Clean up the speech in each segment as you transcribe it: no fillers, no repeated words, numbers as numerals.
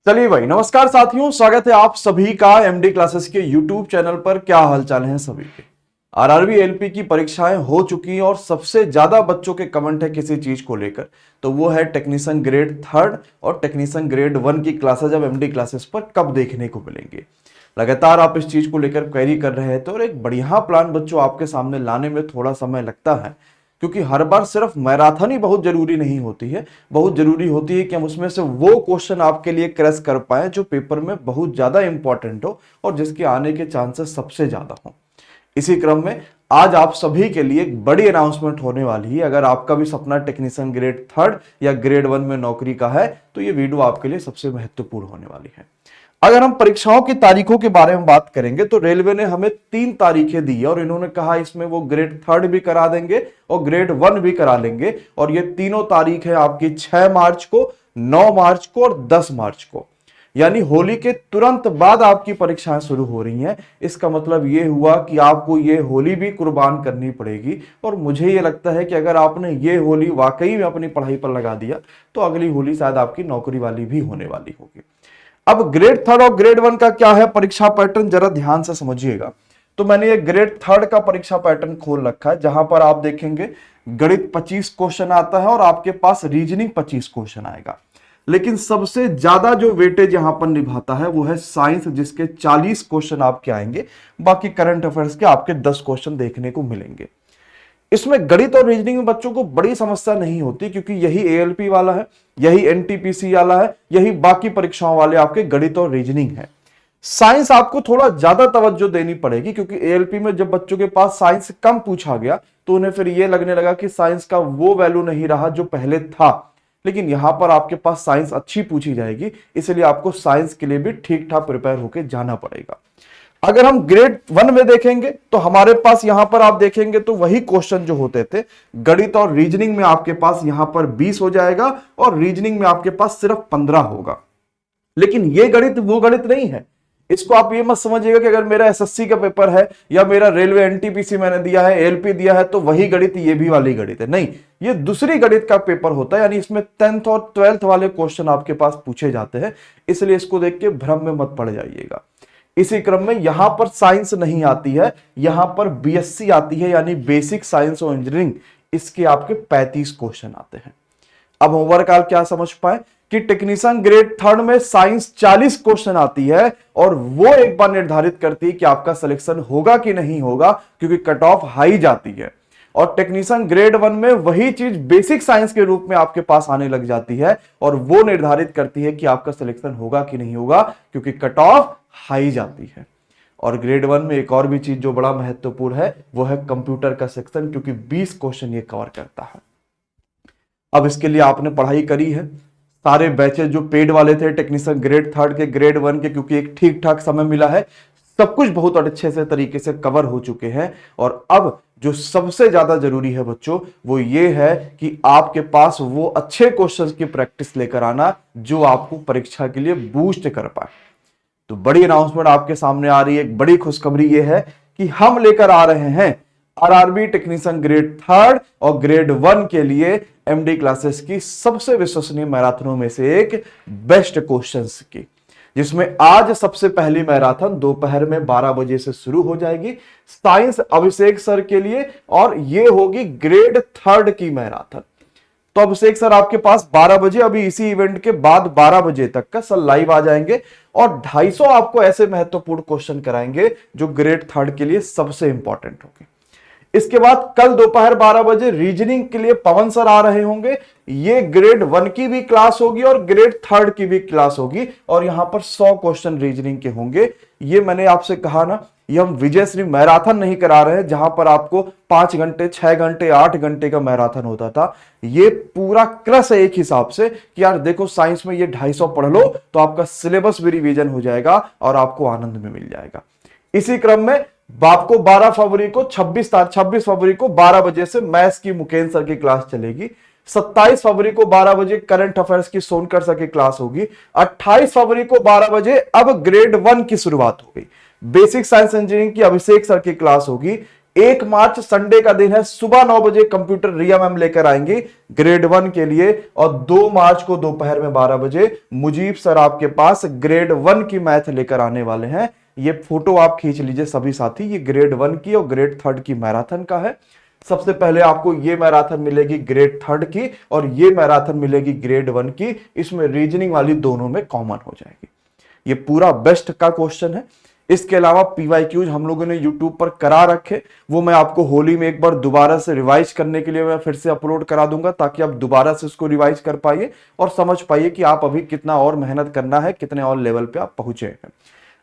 चलिए भाई, नमस्कार साथियों, स्वागत है आप सभी का एमडी क्लासेस के यूट्यूब चैनल पर। क्या हालचाल हैं सभी के। आरआरबी एलपी की परीक्षाएं हो चुकी हैं और सबसे ज्यादा बच्चों के कमेंट है किसी चीज को लेकर, तो वो है टेक्नीशियन ग्रेड थर्ड और टेक्नीशियन ग्रेड वन की क्लासेस अब एमडी क्लासेस पर कब देखने को मिलेंगे। लगातार आप इस चीज को लेकर क्वेरी कर रहे थे और एक बढ़िया प्लान बच्चों आपके सामने लाने में थोड़ा समय लगता है, क्योंकि हर बार सिर्फ मैराथन ही बहुत जरूरी नहीं होती है। बहुत जरूरी होती है कि हम उसमें से वो क्वेश्चन आपके लिए क्रैश कर पाए जो पेपर में बहुत ज्यादा इंपॉर्टेंट हो और जिसके आने के चांसेस सबसे ज्यादा हो। इसी क्रम में आज आप सभी के लिए एक बड़ी अनाउंसमेंट होने वाली है। अगर आपका भी सपना टेक्नीशियन ग्रेड थर्ड या ग्रेड वन में नौकरी का है तो ये वीडियो आपके लिए सबसे महत्वपूर्ण होने वाली है। अगर हम परीक्षाओं की तारीखों के बारे में बात करेंगे तो रेलवे ने हमें 3 तारीखें दी है और इन्होंने कहा इसमें वो ग्रेड थर्ड भी करा देंगे और ग्रेड वन भी करा लेंगे। और ये तीनों तारीख है आपकी 6 मार्च को, 9 मार्च को और 10 मार्च को, यानी होली के तुरंत बाद आपकी परीक्षाएं शुरू हो रही हैं। इसका मतलब ये हुआ कि आपको ये होली भी कुर्बान करनी पड़ेगी। और मुझे ये लगता है कि अगर आपने ये होली वाकई में अपनी पढ़ाई पर लगा दिया तो अगली होली शायद आपकी नौकरी वाली भी होने वाली होगी। अब ग्रेड थर्ड और ग्रेड वन का क्या है परीक्षा पैटर्न, जरा ध्यान से समझिएगा। तो मैंने ये ग्रेड थर्ड का परीक्षा पैटर्न खोल रखा है, जहां पर आप देखेंगे गणित 25 क्वेश्चन आता है और आपके पास रीजनिंग 25 क्वेश्चन आएगा। लेकिन सबसे ज्यादा जो वेटेज यहां पर निभाता है वो है साइंस, जिसके 40 क्वेश्चन आपके आएंगे। बाकी करंट अफेयर्स के आपके 10 क्वेश्चन देखने को मिलेंगे। इसमें गणित और रीजनिंग में बच्चों को बड़ी समस्या नहीं होती, क्योंकि यही एएलपी वाला है, यही एनटीपीसी वाला है, यही बाकी परीक्षाओं वाले आपके गणित और रीजनिंग है। साइंस आपको थोड़ा ज्यादा तवज्जो देनी पड़ेगी, क्योंकि एएलपी में जब बच्चों के पास साइंस कम पूछा गया तो उन्हें फिर यह लगने लगा कि साइंस का वो वैल्यू नहीं रहा जो पहले था। लेकिन यहां पर आपके पास साइंस अच्छी पूछी जाएगी, इसलिए आपको साइंस के लिए भी ठीक ठाक प्रिपेयर होकर जाना पड़ेगा। अगर हम ग्रेड वन में देखेंगे तो हमारे पास यहां पर आप देखेंगे तो वही क्वेश्चन जो होते थे गणित और रीजनिंग में आपके पास यहां पर 20 हो जाएगा और रीजनिंग में आपके पास सिर्फ 15 होगा। लेकिन ये गणित वो गणित नहीं है। इसको आप ये मत समझिएगा कि अगर मेरा एसएससी का पेपर है या मेरा रेलवे एनटीपीसी मैंने दिया है, एलपी दिया है, तो वही गणित ये भी वाली गणित है। नहीं, ये दूसरी गणित का पेपर होता है, यानी इसमें 10th और 12th वाले क्वेश्चन आपके पास पूछे जाते हैं। इसलिए इसको देख के भ्रम में मत पड़ जाइएगा। इसी क्रम में यहां पर साइंस नहीं आती है, यहां पर बीएससी आती है, यानी बेसिक साइंस और इंजीनियरिंग। इसके आपके 35 क्वेश्चन आते हैं। अब ओवरऑल क्या समझ पाए कि टेक्नीशियन ग्रेड थर्ड में साइंस 40 क्वेश्चन आती है और वो एक बार निर्धारित करती है कि आपका सिलेक्शन होगा कि नहीं होगा, क्योंकि कट ऑफ हाई जाती है। और टेक्नीशियन ग्रेड वन में वही चीज बेसिक साइंस के रूप में आपके पास आने लग जाती है और वो निर्धारित करती है कि आपका सिलेक्शन होगा कि नहीं होगा, क्योंकि कट ऑफ हाई जाती है। और ग्रेड वन में एक और भी चीज जो बड़ा महत्वपूर्ण है वो है कंप्यूटर का सेक्शन, क्योंकि 20 क्वेश्चन ये कवर करता है। अब इसके लिए आपने पढ़ाई करी है, सारे बैचेस जो पेड वाले थे टेक्नीशियन ग्रेड थर्ड के, ग्रेड वन के, क्योंकि एक ठीक ठाक समय मिला है, सब कुछ बहुत अच्छे से तरीके से कवर हो चुके हैं। और अब जो सबसे ज्यादा जरूरी है बच्चों वो ये है कि आपके पास वो अच्छे क्वेश्चंस की प्रैक्टिस लेकर आना जो आपको परीक्षा के लिए बूस्ट कर पाए। तो बड़ी अनाउंसमेंट आपके सामने आ रही है। एक बड़ी खुशखबरी ये है कि हम लेकर आ रहे हैं आरआरबी टेक्नीशियन ग्रेड थर्ड और ग्रेड वन के लिए एमडी क्लासेस की सबसे विश्वसनीय मैराथनों में से एक बेस्ट क्वेश्चंस की, जिसमें आज सबसे पहली मैराथन दोपहर में 12 बजे से शुरू हो जाएगी साइंस अभिषेक सर के लिए, और ये होगी ग्रेड थर्ड की मैराथन। तो अभिषेक सर आपके पास 12 बजे, अभी इसी इवेंट के बाद 12 बजे तक का सर लाइव आ जाएंगे और 250 आपको ऐसे महत्वपूर्ण क्वेश्चन कराएंगे जो ग्रेड थर्ड के लिए सबसे इंपॉर्टेंट होंगे। इसके बाद कल दोपहर 12 बजे रीजनिंग के लिए पवन सर आ रहे होंगे। ये ग्रेड वन की भी क्लास होगी और ग्रेड थर्ड की भी क्लास होगी और यहां पर 100 क्वेश्चन रीजनिंग के होंगे। ये मैंने आपसे कहा ना, ये हम विजयश्री मैराथन नहीं करा रहे हैं जहां पर आपको 5 घंटे, 6 घंटे, 8 घंटे का मैराथन होता था। ये पूरा क्रस है एक हिसाब से कि यार देखो साइंस में ये 250 पढ़ लो तो आपका सिलेबस भी रिवीजन हो जाएगा और आपको आनंद में मिल जाएगा। इसी क्रम में आपको 12 फरवरी को 26 फरवरी को 12 बजे से मैथ्स की मुकेंद्र सर की क्लास चलेगी। 27 फरवरी को 12 बजे करंट अफेयर्स की सोनकर सर की क्लास होगी। 28 फरवरी को 12 बजे अब ग्रेड वन की शुरुआत हो गई, बेसिक साइंस इंजीनियरिंग की अभिषेक सर की क्लास होगी। 1 मार्च संडे का दिन है, सुबह 9 बजे कंप्यूटर रिया मैम लेकर आएंगे ग्रेड 1 के लिए, और 2 मार्च को दोपहर में 12 बजे मुजीब सर आपके पास ग्रेड 1 की मैथ लेकर आने वाले हैं। ये फोटो आप खींच लीजिए सभी साथी, ये ग्रेड 1 की और ग्रेड 3 की मैराथन का है। सबसे पहले आपको ये मैराथन मिलेगी ग्रेड 3 की और ये मैराथन मिलेगी ग्रेड 1 की। इसमें रीजनिंग वाली दोनों में कॉमन हो जाएगी। ये पूरा बेस्ट का क्वेश्चन है। इसके अलावा पीवाईक्यूज हम लोगों ने यूट्यूब पर करा रखे, वो मैं आपको होली में एक बार दोबारा से रिवाइज करने के लिए मैं फिर से अपलोड करा दूंगा, ताकि आप दोबारा से उसको रिवाइज कर पाइए और समझ पाइए कि आप अभी कितना और मेहनत करना है, कितने और लेवल पे आप पहुंचे हैं।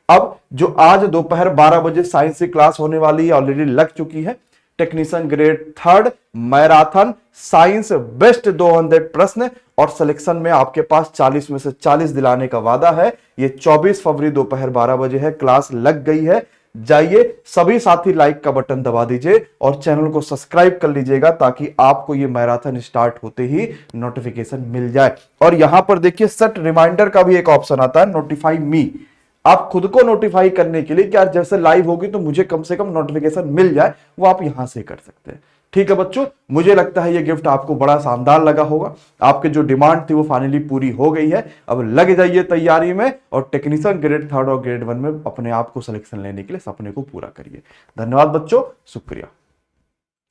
अब जो आज दोपहर 12 बजे साइंस की क्लास होने वाली है, ऑलरेडी लग चुकी है। Technician grade 3 marathon science best 200 प्रश्न और सिलेक्शन में आपके पास 40 में से 40 दिलाने का वादा है। ये 24 फरवरी दोपहर 12 बजे है, क्लास लग गई है। जाइए सभी साथी लाइक का बटन दबा दीजिए और चैनल को सब्सक्राइब कर लीजिएगा, ताकि आपको ये मैराथन स्टार्ट होते ही नोटिफिकेशन मिल जाए। और यहां पर देखिए सेट रिमाइंडर का भी एक ऑप्शन आता है, नोटिफाई मी। आप खुद को नोटिफाई करने के लिए कि यार जैसे लाइव होगी तो मुझे कम से कम नोटिफिकेशन मिल जाए, वो आप यहां से कर सकते हैं। ठीक है बच्चों, मुझे लगता है ये गिफ्ट आपको बड़ा शानदार लगा होगा। आपके जो डिमांड थी वो फाइनली पूरी हो गई है। अब लग जाइए तैयारी में और टेक्नीशियन ग्रेड 3 और ग्रेड 1 में अपने आप को सिलेक्शन लेने के लिए सपने को पूरा करिए। धन्यवाद बच्चों, शुक्रिया।